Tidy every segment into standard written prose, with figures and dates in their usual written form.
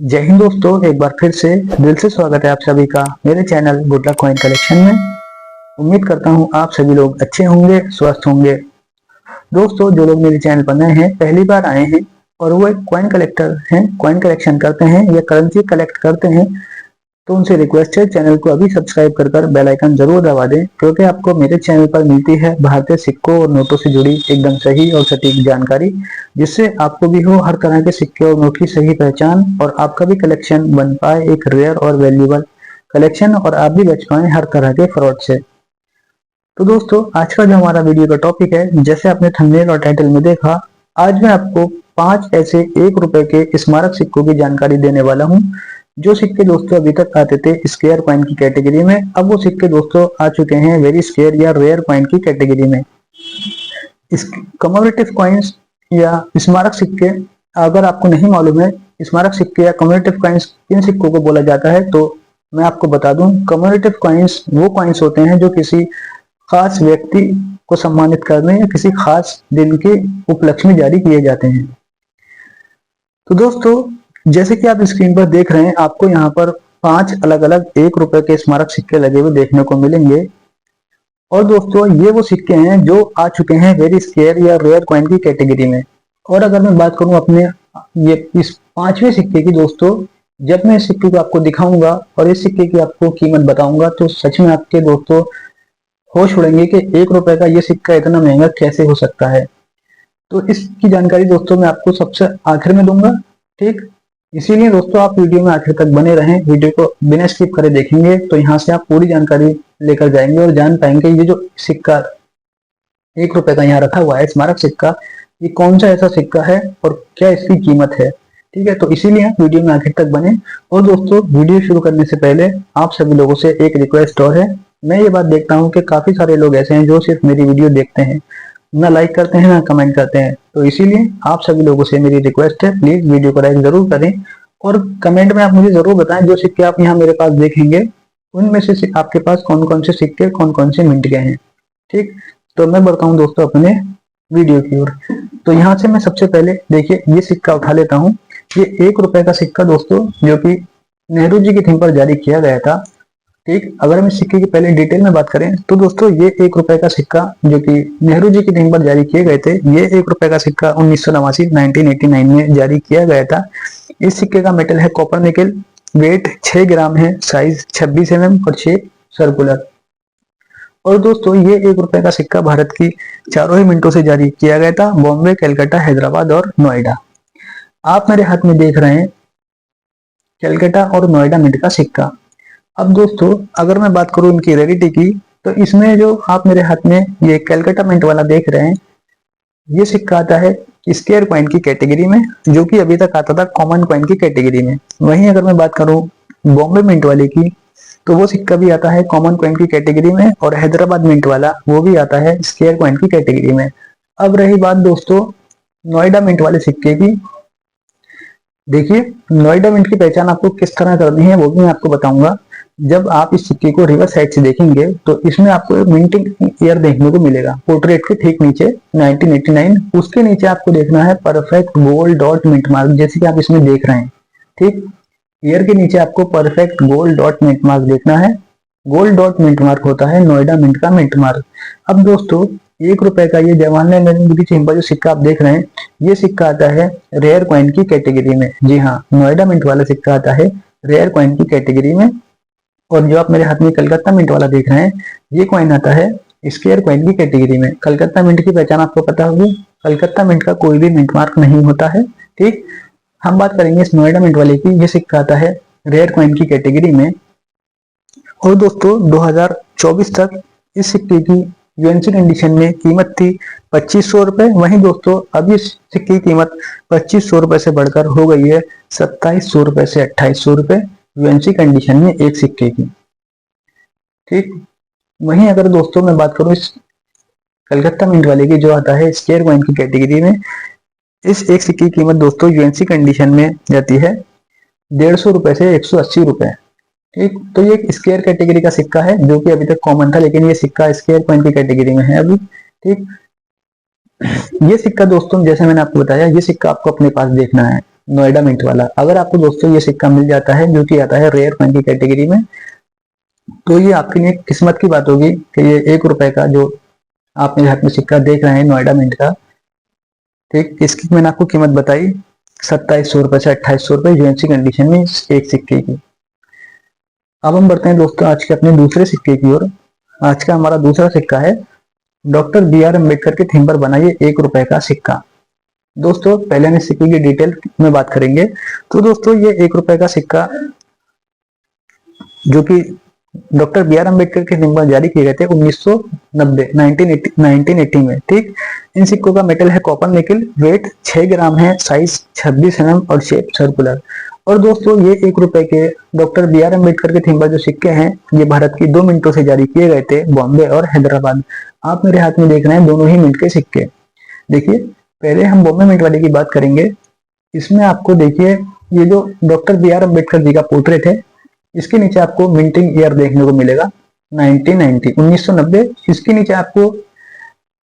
जय हिंद दोस्तों, एक बार फिर से दिल से स्वागत है आप सभी का मेरे channel good luck coin collection में। उम्मीद करता हूँ आप सभी लोग अच्छे होंगे, स्वस्थ होंगे। दोस्तों, जो लोग मेरे चैनल पर नए हैं, पहली बार आए हैं और वो एक कॉइन कलेक्टर हैं, कॉइन कलेक्शन करते हैं या करेंसी कलेक्ट करते हैं, तो उनसे रिक्वेस्ट है चैनल को अभी सब्सक्राइब कर बेल आइकन जरूर दबा दें, क्योंकि आपको मेरे चैनल पर मिलती है भारतीय सिक्कों और नोटों से जुड़ी एकदम सही और सटीक जानकारी, जिससे आपको भी हो हर तरह के सिक्के और नोट की सही पहचान और आपका भी कलेक्शन बन पाए एक रेयर और वैल्यूएबल कलेक्शन और आप भी बच पाए हर तरह के फ्रॉड से। तो दोस्तों, आज का जो हमारा वीडियो का टॉपिक है, जैसे आपने थंबनेल और टाइटल में देखा, आज मैं आपको 5 ऐसे 1 रुपए के स्मारक सिक्कों की जानकारी देने वाला हूं। जो सिक्के दोस्तों अभी तक आते थे स्केयर कॉइन की कैटेगरी में, अब वो सिक्के दोस्तों आ चुके हैं वेरी स्केयर या रेयर कॉइन की कैटेगरी में। इस कमोडेटिव कॉइन्स या स्मारक सिक्के, अगर आपको नहीं मालूम है स्मारक सिक्के या कमोडेटिव कॉइन्स किन सिक्कों को बोला जाता है, तो मैं आपको बता दूं, कमोडेटिव कॉइन्स वो कॉइन्स होते हैं जो किसी खास व्यक्ति को सम्मानित करने या किसी खास दिन के उपलक्ष्य में जारी किए जाते हैं। तो दोस्तों, जैसे कि आप स्क्रीन पर देख रहे हैं, आपको यहाँ पर 5 अलग अलग 1 रुपए के स्मारक सिक्के लगे हुए देखने को मिलेंगे। और दोस्तों, ये वो सिक्के हैं जो आ चुके हैं वेरी स्केयर या रेयर कॉइन की कैटेगरी में। और अगर मैं बात करूं अपने ये इस 5वें सिक्के की, दोस्तों जब मैं इस सिक्के को आपको दिखाऊंगा और इस सिक्के की आपको कीमत बताऊंगा, तो सच में आपके दोस्तों होश उड़ेंगे कि 1 रुपए का ये सिक्का इतना महंगा कैसे हो सकता है। तो इसकी जानकारी दोस्तों मैं आपको सबसे आखिर में दूंगा, ठीक। इसीलिए दोस्तों आप वीडियो में आखिर तक बने रहें। वीडियो को बिना स्किप करे देखेंगे तो यहाँ से आप पूरी जानकारी लेकर जाएंगे और जान पाएंगे ये जो सिक्का 1 रुपए का यहाँ रखा हुआ है स्मारक सिक्का, ये कौन सा ऐसा सिक्का है और क्या इसकी कीमत है, ठीक है। तो इसीलिए वीडियो में आखिर तक बने। और दोस्तों, वीडियो शुरू करने से पहले आप सभी लोगों से एक रिक्वेस्ट और है। मैं ये बात देखता हूँ कि काफी सारे लोग ऐसे हैं जो सिर्फ मेरी वीडियो देखते हैं, ना लाइक करते हैं ना कमेंट करते हैं। तो इसीलिए आप सभी लोगों से मेरी रिक्वेस्ट है, प्लीज वीडियो को लाइक जरूर करें और कमेंट में आप मुझे जरूर बताएं जो सिक्के आप यहाँ मेरे पास देखेंगे उनमें से आपके पास कौन कौन से सिक्के कौन कौन से मिंट गए हैं, ठीक। तो मैं बढ़ता हूँ दोस्तों अपने वीडियो की ओर। तो यहाँ से मैं सबसे पहले देखिए ये सिक्का उठा लेता हूँ। ये 1 रुपए का सिक्का दोस्तों, जो कि नेहरू जी की थीम पर जारी किया गया था, ठीक। अगर हम इस सिक्के की पहले डिटेल में बात करें तो दोस्तों ये 1 रुपए का सिक्का जो कि नेहरू जी की थीम पर जारी किए गए थे, ये 1 रुपए का सिक्का 1989 में जारी किया गया था। इस सिक्के का मेटल है कॉपर निकल, वेट 6 ग्राम है, साइज 26 mm और 6 सर्कुलर। और दोस्तों ये 1 रुपए का सिक्का भारत की चारों ही मिंटों से जारी किया गया था, बॉम्बे, कलकत्ता, हैदराबाद और नोएडा। आप मेरे हाथ में देख रहे हैं कलकत्ता और नोएडा मिंट का सिक्का। अब दोस्तों अगर मैं बात करूं इनकी रेडिटी की, तो इसमें जो आप मेरे हाथ में ये कलकत्ता मिंट वाला देख रहे हैं, ये सिक्का आता है स्केयर कॉइन की कैटेगरी में, जो कि अभी तक आता था कॉमन कॉइन की कैटेगरी में। वहीं अगर मैं बात करूं बॉम्बे मिंट वाले की, तो वो सिक्का भी आता है कॉमन कॉइन की कैटेगरी में, और हैदराबाद मिंट वाला वो भी आता है स्केयर कॉइन की कैटेगरी में। अब रही बात दोस्तों नोएडा मिंट वाले सिक्के की, देखिए नोएडा मिंट की पहचान आपको किस तरह करनी है वो भी मैं आपको बताऊंगा। जब आप इस सिक्के को रिवर्स साइड से देखेंगे तो इसमें आपको एक मिंटिंग ईयर देखने को मिलेगा पोर्ट्रेट के ठीक नीचे 1989। उसके नीचे आपको देखना है perfect gold dot mint mark, जैसे कि आप इसमें देख रहे हैं, ठीक। ईयर के नीचे आपको perfect gold dot mint mark देखना है। गोल्ड डॉट मिंट मार्क होता है नोएडा मिंट का मिंट मार्क। अब दोस्तों 1 रुपए का ये जवाहरलाल नेहरू की थीम पर जो सिक्का आप देख रहे हैं, ये सिक्का आता है रेयर कॉइन की कैटेगरी में। जी हाँ, नोएडा मिंट वाला सिक्का आता है रेयर कॉइन की कैटेगरी में। और जो आप मेरे हाथ में कलकत्ता मिंट वाला देख रहे हैं, ये कॉइन आता है स्केयर कॉइन की कैटेगरी में। कलकत्ता मिंट की पहचान आपको पता होगी, कलकत्ता मिंट का कोई भी मिंट मार्क नहीं होता है, ठीक। हम बात करेंगे इस नोएडा मिंट वाले की, ये सिक्का आता है रेयर कॉइन की कैटेगरी में। और दोस्तों 2024 तक इस सिक्के की यूएनसी कंडीशन में कीमत थी 2500 रुपए। वहीं दोस्तों अभी इस सिक्के की कीमत 2500 रुपए से बढ़कर हो गई है 2700 रुपए से 2800 रुपए यूएनसी कंडीशन में एक सिक्के की, ठीक। वहीं अगर दोस्तों मैं बात करूं इस कलकत्ता मिंट वाले की जो आता है स्केयर कॉइन की कैटेगरी में, इस एक सिक्के की कीमत दोस्तों यूएनसी कंडीशन में जाती है 150 रुपए से 180 रुपए, ठीक। तो ये एक स्केयर कैटेगरी का सिक्का है जो कि अभी तक कॉमन था, लेकिन ये सिक्का स्केयर कॉइन की कैटेगरी में है अभी, ठीक। ये सिक्का दोस्तों जैसे मैंने आपको बताया, ये सिक्का आपको अपने पास देखना है। नोएडा मिंट वाला। अगर आपको दोस्तों ये सिक्का मिल जाता है जो कि आता है रेयर कॉइन की कैटेगरी में, तो ये आपके लिए किस्मत की बात होगी कि ये 1 रुपए का जो आप मेरे हाथ में सिक्का देख रहे हैं नोएडा मिंट का, ठीक, इसकी मैंने आपको कीमत बताई 2700 रुपए से 2800 रुपए यूएनसी कंडीशन में एक सिक्के की। अब हम बढ़ते हैं दोस्तों आज के अपने दूसरे सिक्के की ओर। आज का हमारा दूसरा सिक्का है डॉक्टर बी.आर. अम्बेडकर के थीम पर बना ये 1 रुपए का सिक्का। दोस्तों पहले हम इस सिक्के की डिटेल में बात करेंगे। तो दोस्तों ये 1 रुपए का सिक्का जो कि डॉक्टर बी.आर. अम्बेडकर के थीम पर जारी किए गए थे 1980 में, ठीक। इन सिक्कों का मेटल है कॉपर निकल, वेट 6 ग्राम है, साइज 26 mm और शेप सर्कुलर। और दोस्तों ये 1 रुपए के डॉक्टर बी.आर. अम्बेडकर के थीम पर जो सिक्के हैं ये भारत की 2 मिंटों से जारी किए गए थे, बॉम्बे और हैदराबाद। आप मेरे हाथ में देख रहे हैं दोनों ही मिंट के सिक्के। देखिए पहले हम बॉम्बे मिंट वाले की बात करेंगे। इसमें आपको देखिए ये जो डॉक्टर बी.आर. अम्बेडकर जी का पोर्ट्रेट है, इसके नीचे आपको मिंटिंग ईयर देखने को मिलेगा 1990। इसके नीचे आपको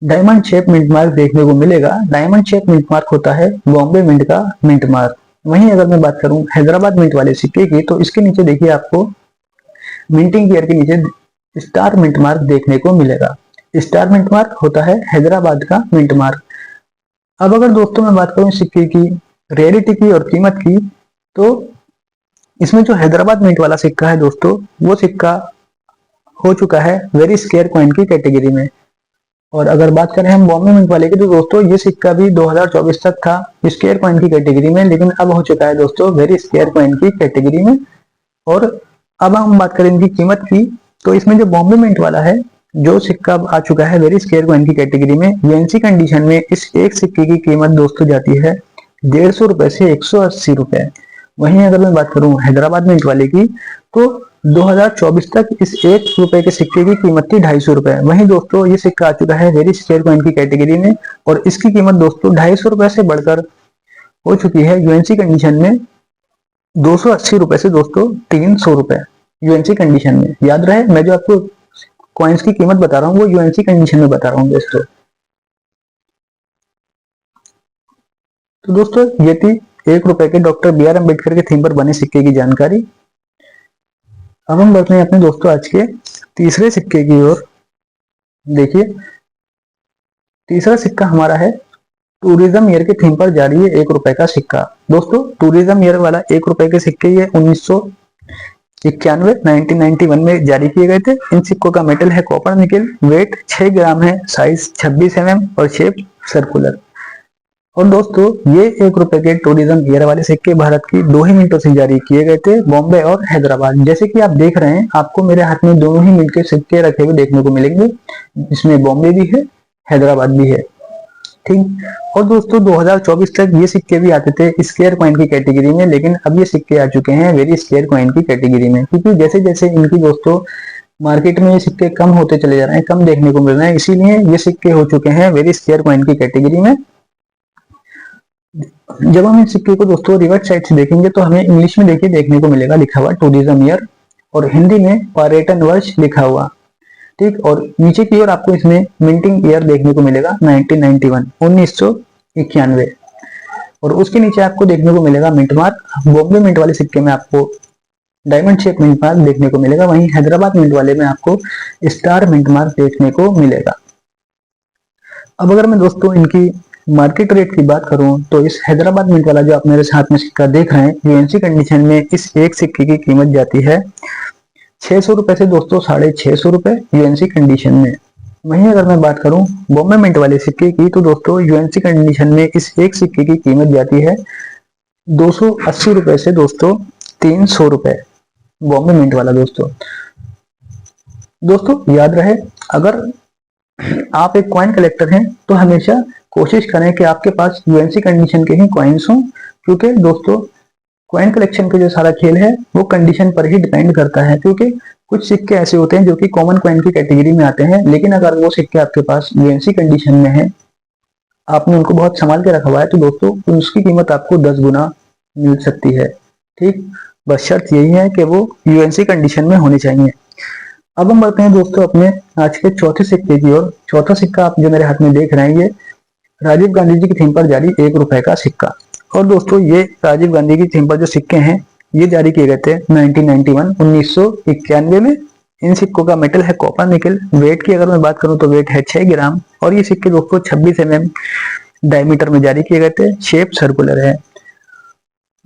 डायमंड शेप मिंट मार्क देखने को मिलेगा। डायमंड शेप मिंट मार्क होता है बॉम्बे मिंट का मिंट मार्क। वहीं अगर मैं बात करूं हैदराबाद मिंट वाले सिक्के की, तो इसके नीचे देखिए आपको मिंटिंग ईयर के नीचे स्टार मिंट मार्क देखने को मिलेगा। स्टार मिंट मार्क होता है हैदराबाद का मिंट मार्क। अब अगर दोस्तों मैं बात करूं सिक्के की रेयरिटी की और कीमत की, तो इसमें जो हैदराबाद मिंट वाला सिक्का है दोस्तों, वो सिक्का हो चुका है वेरी स्केयर कॉइन की कैटेगरी में। और अगर बात करें हम बॉम्बे मिंट वाले की, तो दोस्तों ये सिक्का भी 2024 तक था स्केयर कॉइन की कैटेगरी में, लेकिन अब हो चुका है दोस्तों वेरी स्केयर कॉइन की कैटेगरी में। और अब हम बात करें इनकी कीमत की, तो इसमें जो बॉम्बे मिंट वाला है जो सिक्का आ चुका है वेरी स्केयर कॉइन की कैटेगरी में, यूएनसी कंडीशन में इस एक सिक्के की कीमत दोस्तों जाती है 150 रुपए से 180 रुपए। वहीं अगर मैं बात करूं हैदराबाद मिंट वाले की, तो 2024 तक इस 1 रुपए के सिक्के की कीमत थी 250 रुपए। वहीं दोस्तों ये सिक्का आ चुका है वेरी स्केयर कॉइन की कैटेगरी में, और इसकी कीमत दोस्तों 250 रुपए से बढ़कर हो चुकी है यूएनसी कंडीशन में 280 रुपए से दोस्तों 300 रुपए यूएनसी कंडीशन में। याद रहे मैं जो आपको कॉइन्स की कीमत बता रहा हूँ वो यूएनसी कंडीशन में बता रहा हूँ दोस्तों। तो दोस्तों ये थी 1 रुपए के डॉक्टर बी.आर. अम्बेडकर के थीम पर बने सिक्के की जानकारी। अब हम बढ़ते हैं अपने दोस्तों आज के तीसरे सिक्के की ओर। देखिए तीसरा सिक्का हमारा है टूरिज्म ईयर के थीम पर जारी है 1 रुपए का सिक्का। दोस्तों टूरिज्म ईयर वाला 1 रुपए के सिक्के ये 1991 में जारी किए गए थे। इन सिक्कों का मेटल है कॉपर निकल, वेट 6 ग्राम है, साइज 26 mm और शेप सर्कुलर। और दोस्तों ये 1 रुपए के टूरिज्म ईयर वाले सिक्के भारत की 2 ही मिनटों से जारी किए गए थे, बॉम्बे और हैदराबाद। जैसे कि आप देख रहे हैं आपको मेरे हाथ में दोनों ही मिनट के सिक्के रखे हुए देखने को मिलेंगे, इसमें बॉम्बे भी है हैदराबाद भी है, ठीक। और दोस्तों 2024 तक ये सिक्के भी आते थे स्केयर कॉइन की कैटेगरी में, लेकिन अब ये सिक्के आ चुके हैं वेरी स्केयर कॉइन की कैटेगरी में, क्योंकि जैसे जैसे इनकी दोस्तों मार्केट में ये सिक्के कम होते चले जा रहे हैं, कम देखने को मिल रहे हैं, इसीलिए ये सिक्के हो चुके हैं वेरी स्केयर कॉइन की कैटेगरी में। जब हम इस सिक्के को दोस्तों रिवर्स साइड से देखेंगे तो हमें इंग्लिश में देखिए देखने को मिलेगा लिखा हुआ टूरिज्म ईयर, और हिंदी में पर्यटन वर्ष लिखा हुआ, ठीक। और नीचे की ओर आपको इसमें मिंटिंग ईयर देखने को मिलेगा 1991। और उसके नीचे आपको देखने को मिलेगा मिंट मार्क। बॉम्बे मिंट वाले सिक्के में आपको डायमंड शेप मिंट मार्क देखने को मिलेगा, वहीं हैदराबाद मिंट वाले में आपको स्टार मिंट मार्क देखने को मिलेगा। अब अगर मैं दोस्तों इनकी मार्केट रेट की बात करूं, तो इस हैदराबाद मिंट वाला जो आप मेरे हाथ में सिक्का देख रहे हैं यूएनसी कंडीशन में इस एक सिक्के की कीमत जाती है 600 रुपए से दोस्तों 650 रुपए यूएनसी कंडीशन में। वहीं अगर मैं बात करूं बॉम्बे मिंट वाले सिक्के की, तो दोस्तों यूएनसी कंडीशन में इस एक सिक्के की कीमत जाती है 280 रुपए से दोस्तों 300 रुपए बॉम्बे मिंट वाला। दोस्तों याद रहे अगर आप एक कॉइन कलेक्टर हैं तो हमेशा कोशिश करें कि आपके पास यूएनसी कंडीशन के ही कॉइन्स हों, क्योंकि दोस्तों कॉइन कलेक्शन का जो सारा खेल है वो कंडीशन पर ही डिपेंड करता है। क्योंकि कुछ सिक्के ऐसे होते हैं जो कि कॉमन कॉइन की कैटेगरी में आते हैं, लेकिन अगर वो सिक्के आपके पास यूएनसी कंडीशन में है, आपने उनको बहुत संभाल के रखा हुआ है, तो दोस्तों उसकी कीमत आपको 10 गुना मिल सकती है, ठीक। बस शर्त यही है कि वो यूएनसी कंडीशन में होनी चाहिए। अब हम बढ़ते हैं दोस्तों अपने आज के चौथे सिक्के की ओर। चौथा सिक्का आप जो मेरे हाथ में देख रहे हैं ये राजीव गांधी जी की थीम पर जारी 1 रुपए का सिक्का। और दोस्तों ये राजीव गांधी की थीम पर जो सिक्के हैं ये जारी किए गए थे 1991 1991 में। इन सिक्कों का मेटल है कॉपर निकल। वेट की अगर मैं बात करूं तो वेट है 6 ग्राम और ये सिक्के दोस्तों 26 डायमीटर में जारी किए गए थे। शेप सर्कुलर है।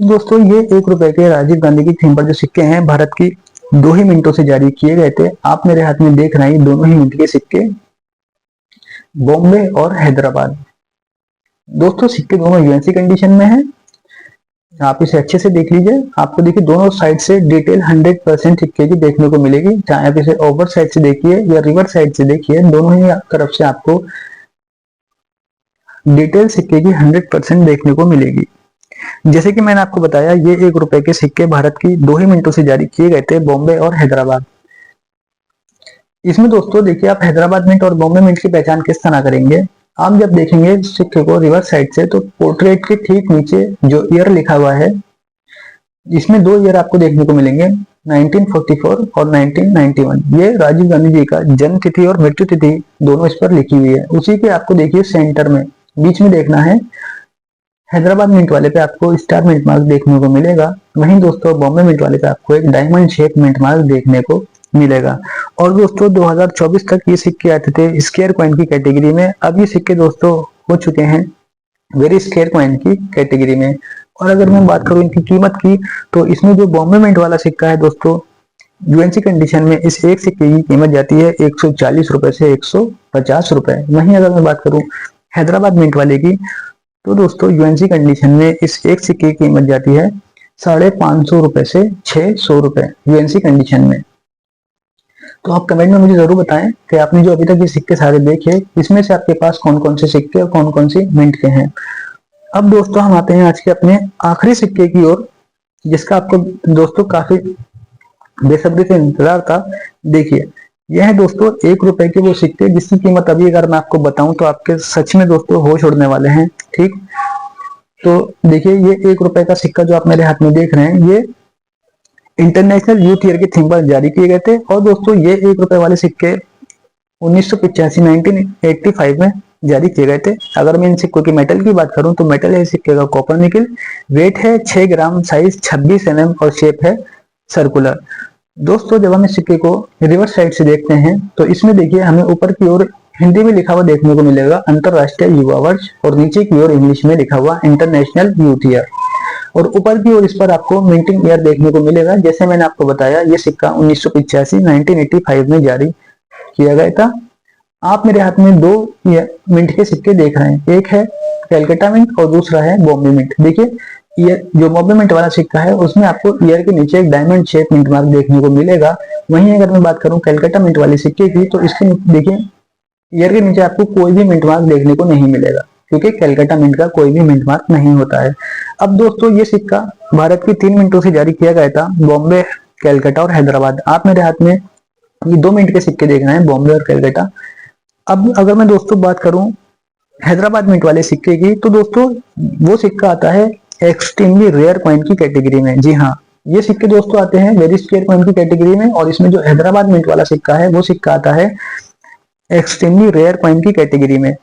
दोस्तों ये 1 रुपए के राजीव गांधी की थीम पर जो सिक्के हैं भारत की 2 ही मिनटों से जारी किए गए थे। आप मेरे हाथ में देख रहे हैं दोनों ही मिनट के सिक्के, बॉम्बे और हैदराबाद। दोस्तों सिक्के दोनों यूएनसी कंडीशन में है। आप इसे अच्छे से देख लीजिए। आपको देखिए दोनों साइड से डिटेल 100% सिक्के की देखने को मिलेगी। चाहे आप इसे ओवर साइड से देखिए या रिवर्स साइड से देखिए, दोनों ही तरफ से आपको डिटेल सिक्के की 100% देखने को मिलेगी। जैसे कि मैंने आपको बताया ये 1 रुपए के सिक्के भारत की 2 ही मिनटों से जारी किए गए थे, बॉम्बे और हैदराबाद। इसमें दोस्तों देखिए आप हैदराबाद मिंट और बॉम्बे मिंट की पहचान किस तरह करेंगे। आप जब देखेंगे सिक्के को रिवर्स साइड से तो पोर्ट्रेट के ठीक नीचे जो ईयर लिखा हुआ है, इसमें 2 ईयर आपको देखने को मिलेंगे, 1944 और 1991। ये राजीव गांधी जी का जन्म तिथि और मृत्यु तिथि दोनों इस पर लिखी हुई है। उसी के आपको देखिए सेंटर में बीच में देखना है, हैदराबाद मिंट वाले पे आपको स्टार मिंट मार्क देखने को मिलेगा। वहीं दोस्तों बॉम्बे मिंट वाले पे आपको एक डायमंड शेप मिंट मार्क देखने को मिलेगा। और दोस्तों 2024 तक ये सिक्के आते थे स्क्वायर कॉइन की कैटेगरी में। अब ये सिक्के दोस्तों हो चुके हैं वेरी स्क्वायर कॉइन की कैटेगरी में। और अगर मैं बात करूं इनकी कीमत की तो इसमें जो बॉम्बे मिंट वाला सिक्का है दोस्तों यूएनसी कंडीशन में इस एक सिक्के की कीमत जाती है 140 रुपए से 150 रुपए। वहीं अगर मैं बात करूं हैदराबाद मिंट वाले की तो दोस्तों यूएनसी कंडीशन में इस एक सिक्के की कीमत जाती है 550 रुपए से 600 रुपए यूएनसी कंडीशन में। तो आप कमेंट में मुझे जरूर बताएं कि आपने जो अभी तक ये सिक्के सारे देखे इसमें से आपके पास कौन कौन से सिक्के और कौन कौन सी मिंट के हैं। अब दोस्तों हम आते हैं आज के अपने आखिरी सिक्के की ओर, जिसका आपको दोस्तों काफी बेसब्री से इंतजार था। देखिए यह है दोस्तों 1 रुपए के वो सिक्के जिसकी कीमत अभी अगर मैं आपको बताऊं तो आपके सच में दोस्तों होश उड़ने वाले हैं। ठीक, तो देखिए ये 1 रुपए का सिक्का जो आप मेरे हाथ में देख रहे हैं ये इंटरनेशनल यूथ ईयर की थीम पर जारी किए गए थे। और दोस्तों ये 1 रुपए वाले सिक्के 1985 में जारी किए गए थे। अगर मैं इन सिक्कों की मेटल की बात करूं तो मेटल है सिक्के का कॉपर निकल। वेट है 6 ग्राम, साइज 26 और शेप है सर्कुलर। दोस्तों जब हम इस सिक्के को रिवर्स साइड से देखते हैं तो इसमें देखिए हमें ऊपर की ओर हिंदी में लिखा हुआ देखने को मिलेगा अंतरराष्ट्रीय युवा वर्ष और नीचे की ओर इंग्लिश में लिखा हुआ इंटरनेशनल यूथ ईयर। और ऊपर की ओर इस पर आपको मिंटिंग ईयर देखने को मिलेगा। जैसे मैंने आपको बताया ये सिक्का 1985 में जारी किया गया था। आप मेरे हाथ में 2 मिंट के सिक्के देख रहे हैं, एक है कैलकाटा मिंट और दूसरा है बॉम्बे मिंट। देखिए ईयर जो बॉम्बे मिंट वाला सिक्का है उसमें आपको ईयर के नीचे एक डायमंड शेप मिंट मार्क देखने को मिलेगा। वहीं अगर मैं बात करूं कैलकाटा मिंट वाले सिक्के की तो इसके देखिए ईयर के नीचे आपको कोई भी मिंट मार्क देखने को नहीं मिलेगा क्योंकि कैलकाटा मिंट का कोई भी मिंट मार्क नहीं होता है। अब दोस्तों ये सिक्का भारत की 3 मिनटों से जारी किया गया था, बॉम्बे, कैलकाटा और हैदराबाद। आप मेरे हाथ में ये 2 मिनट के सिक्के देख रहे हैं, बॉम्बे और कैलकाटा। अब अगर मैं दोस्तों बात करूं हैदराबाद मिंट वाले सिक्के की तो दोस्तों वो सिक्का आता है एक्सट्रीमली रेयर कॉइन की कैटेगरी में। जी हाँ, ये सिक्के दोस्तों आते हैं वेरी स्क्वायर कॉइन की कैटेगरी में। और इसमें जो हैदराबाद मिंट वाला सिक्का है वो सिक्का आता है एक्सट्रीमली रेयर कॉइन की कैटेगरी में।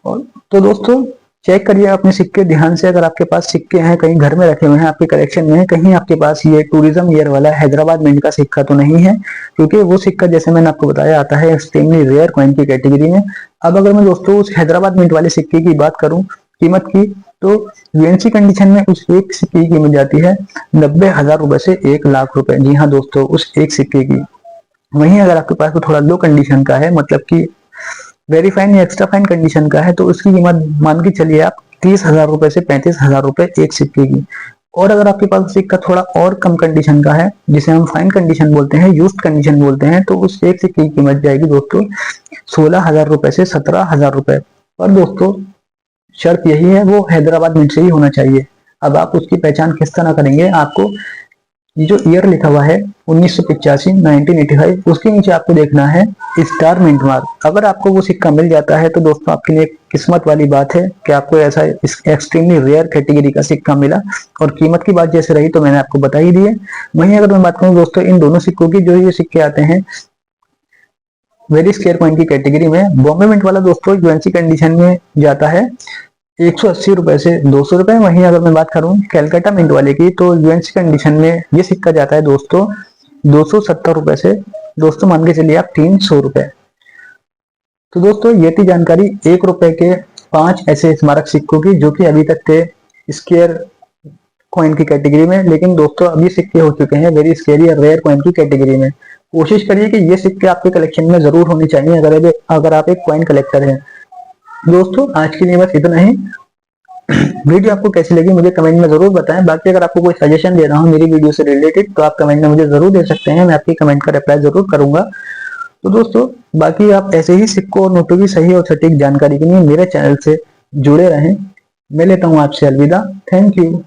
और तो दोस्तों चेक करिए अपने सिक्के ध्यान से। अगर आपके पास सिक्के हैं कहीं घर में रखे हुए हैं आपके कलेक्शन में, कहीं आपके पास ये टूरिज्म ईयर वाला हैदराबाद मिंट का सिक्का तो नहीं है, क्योंकि वो सिक्का जैसे मैंने आपको बताया आता है एक्सट्रीमली रेयर कॉइन की कैटेगरी में। अब अगर मैं दोस्तों उस हैदराबाद मिंट वाले सिक्के की बात करूं कीमत की तो यूएनसी कंडीशन में उस एक सिक्के की कीमत जाती है 90,000 रुपए से 1 लाख रुपए। जी हाँ दोस्तों, उस एक सिक्के की। वहीं अगर आपके पास थोड़ा लो कंडीशन का है, मतलब कि वेरी फाइन या एक्स्ट्रा फाइन कंडीशन का है, तो उसकी कीमत मान के चलिए आप 30,000 रुपए से 35,000 रुपए एक सिक्के की। और अगर आपके पास सिक्का थोड़ा और कम कंडीशन का है जिसे हम फाइन कंडीशन बोलते हैं, यूज्ड कंडीशन बोलते हैं, तो उस एक सिक्के की कीमत जाएगी दोस्तों 16,000 रुपए से 17,000 रुपए। और दोस्तों शर्त यही है वो हैदराबाद मिंट से ही होना चाहिए। अब आप उसकी पहचान किस तरह करेंगे, आपको ये जो ईयर लिखा हुआ है 1985 1985 उसके नीचे आपको देखना है स्टार मिंट मार्क। अगर आपको वो सिक्का मिल जाता है तो दोस्तों आपके लिए किस्मत वाली बात है कि आपको ऐसा एक्सट्रीमली रेयर कैटेगरी का सिक्का मिला। और कीमत की बात जैसे रही तो मैंने आपको बता ही दी है। वहीं अगर मैं बात करूं दोस्तों इन दोनों सिक्कों की, जो ये सिक्के आते हैं वेरी स्क्वायर कॉइन की कैटेगरी में, बॉम्बे मिंट वाला दोस्तों यूएनसी कंडीशन में जाता है 180 रुपए से 200 रुपए। वहीं अगर मैं बात करूं कैलकाटा मिंट वाले की, तो यूएनसी कंडीशन में ये सिक्का जाता है दोस्तों 270 रुपए से, दोस्तों मान के चलिए आप 300 रुपए। तो दोस्तों ये थी जानकारी 1 रुपए के 5 ऐसे स्मारक सिक्कों की जो कि अभी तक थे स्केयर कॉइन की कैटेगरी में, लेकिन दोस्तों अभी सिक्के हो चुके हैं वेरी स्केरी और रेयर कॉइन की कैटेगरी में। कोशिश करिए कि ये सिक्के आपके कलेक्शन में जरूर होने चाहिए अगर आप एक कॉइन कलेक्टर हैं। दोस्तों आज के लिए बस इतना ही। वीडियो आपको कैसी लगी मुझे कमेंट में जरूर बताएं। बाकी अगर आपको कोई सजेशन देना हो मेरी वीडियो से रिलेटेड तो आप कमेंट में मुझे जरूर दे सकते हैं, मैं आपकी कमेंट का रिप्लाई जरूर करूंगा। तो दोस्तों बाकी आप ऐसे ही सिक्कों और नोटों की सही और सटीक जानकारी के लिए मेरे चैनल से जुड़े रहें। मैं लेता हूं आपसे अलविदा। Thank you.